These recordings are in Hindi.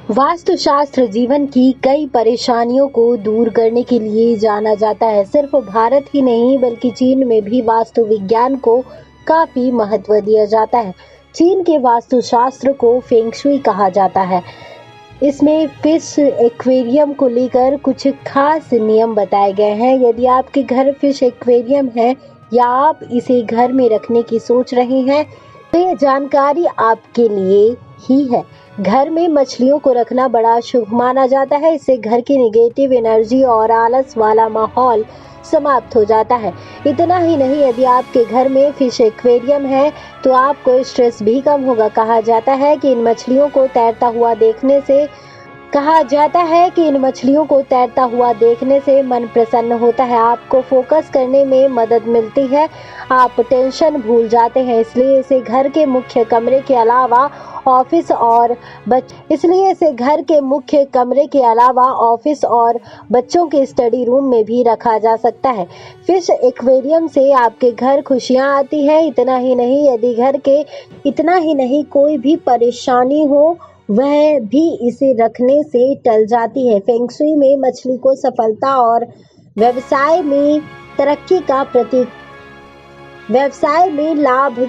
वास्तुशास्त्र जीवन की कई परेशानियों को दूर करने के लिए जाना जाता है। सिर्फ भारत ही नहीं बल्कि चीन में भी वास्तु विज्ञान को काफी महत्व दिया जाता है। चीन के वास्तुशास्त्र को फेंग शुई कहा जाता है। इसमें फिश एक्वेरियम को लेकर कुछ खास नियम बताए गए हैं। यदि आपके घर फिश एक्वेरियम है या आप इसे घर में रखने की सोच रहे हैं तो ये जानकारी आपके लिए ही है। घर में मछलियों को रखना बड़ा शुभ माना जाता है। इससे घर की नेगेटिव एनर्जी और आलस वाला माहौल समाप्त हो जाता है। इतना ही नहीं, यदि आपके घर में फिश एक्वेरियम है तो आपको स्ट्रेस भी कम होगा। कहा जाता है कि इन मछलियों को तैरता हुआ देखने से मन प्रसन्न होता है, आपको फोकस करने में मदद मिलती है, आप टेंशन भूल जाते हैं। इसलिए इसे घर के मुख्य कमरे के अलावा ऑफिस और बच्चों के स्टडी रूम में भी रखा जा सकता है। फिश एक्वेरियम से आपके घर खुशियां आती हैं। इतना ही नहीं कोई भी परेशानी हो वह भी इसे रखने से टल जाती है। फेंग शुई में मछली को सफलता और व्यवसाय में लाभ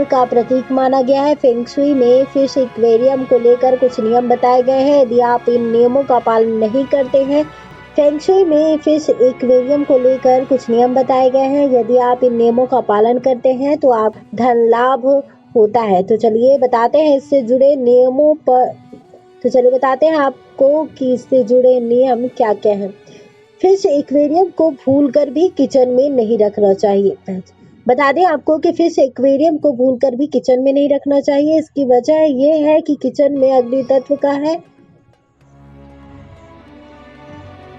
का प्रतीक माना गया है। फेंग शुई में फिश एक्वेरियम को लेकर कुछ नियम बताए गए हैं। यदि आप इन नियमों का पालन नहीं करते हैं फेंग शुई में फिश एक्वेरियम को लेकर कुछ नियम बताए गए हैं। यदि आप इन नियमों का पालन करते हैं तो आप धन लाभ होता है। तो चलिए बताते हैं आपको कि इससे जुड़े नियम क्या क्या हैं। फिश एक्वेरियम को भूलकर भी किचन में नहीं रखना चाहिए। बता दें आपको कि फिश एक्वेरियम को भूलकर भी किचन में नहीं रखना चाहिए। इसकी वजह यह है कि किचन में अग्नि तत्व का है,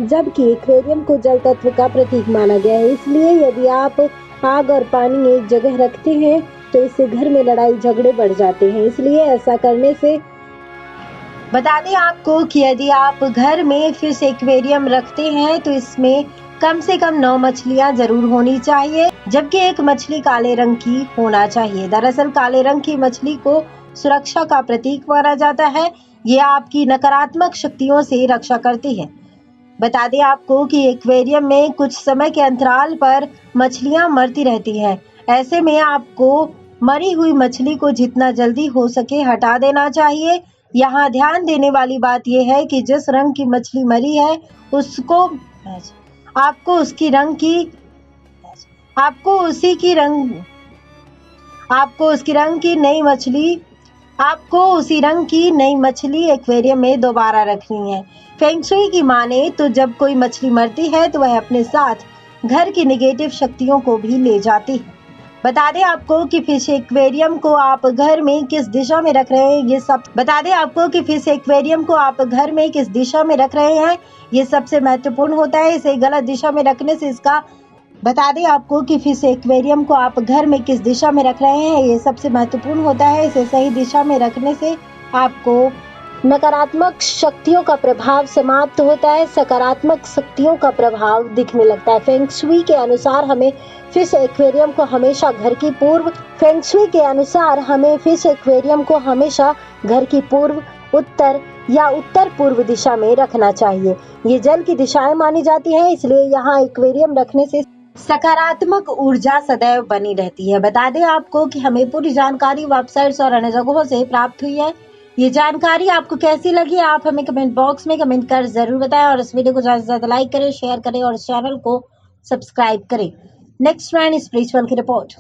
जबकि एक्वेरियम को जल तत्व का प्रतीक माना गया है। इसलिए यदि आप आग और पानी एक जगह रखते हैं तो इससे घर में लड़ाई झगड़े बढ़ जाते हैं। इसलिए ऐसा करने से बता दें आपको कि यदि आप घर में फिश एक्वेरियम रखते हैं तो इसमें कम से कम 9 मछलियां जरूर होनी चाहिए, जबकि एक मछली काले रंग की होना चाहिए। दरअसल काले रंग की मछली को सुरक्षा का प्रतीक माना जाता है। ये आपकी नकारात्मक शक्तियों से रक्षा करती है। बता दें आपको कि एक्वेरियम में कुछ समय के अंतराल पर मछलियां मरती रहती हैं। ऐसे में आपको मरी हुई मछली को जितना जल्दी हो सके हटा देना चाहिए। यहाँ ध्यान देने वाली बात यह है कि जिस रंग की मछली मरी है आपको उसी रंग की नई मछली एक्वेरियम में दोबारा रखनी है। फेंग शुई की माने तो जब कोई मछली मरती है तो वह अपने साथ घर की नेगेटिव शक्तियों को भी ले जाती है। बता दें आपको कि फिश एक्वेरियम को आप घर में किस दिशा में रख रहे हैं ये सबसे महत्वपूर्ण होता है। इसे गलत दिशा में रखने से बता दें आपको कि फिश एक्वेरियम को आप घर में किस दिशा में रख रहे हैं ये सबसे महत्वपूर्ण होता है। इसे सही दिशा में रखने से आपको नकारात्मक शक्तियों का प्रभाव समाप्त होता है, सकारात्मक शक्तियों का प्रभाव दिखने लगता है। फेंग शुई के अनुसार हमें फिश एक्वेरियम को हमेशा घर की पूर्व, उत्तर या उत्तर पूर्व दिशा में रखना चाहिए। ये जल की दिशाएं मानी जाती हैं, इसलिए यहाँ एक्वेरियम रखने से सकारात्मक ऊर्जा सदैव बनी रहती है। बता दें आपको कि हमें पूरी जानकारी वेबसाइट्स और अन्य जगहों से प्राप्त हुई है। ये जानकारी आपको कैसी लगी आप हमें कमेंट बॉक्स में कमेंट कर जरूर बताएं और इस वीडियो को ज्यादा से ज्यादा लाइक करें, शेयर करें और इस चैनल को सब्सक्राइब करें। नेक्स्ट स्पिरिचुअल की रिपोर्ट।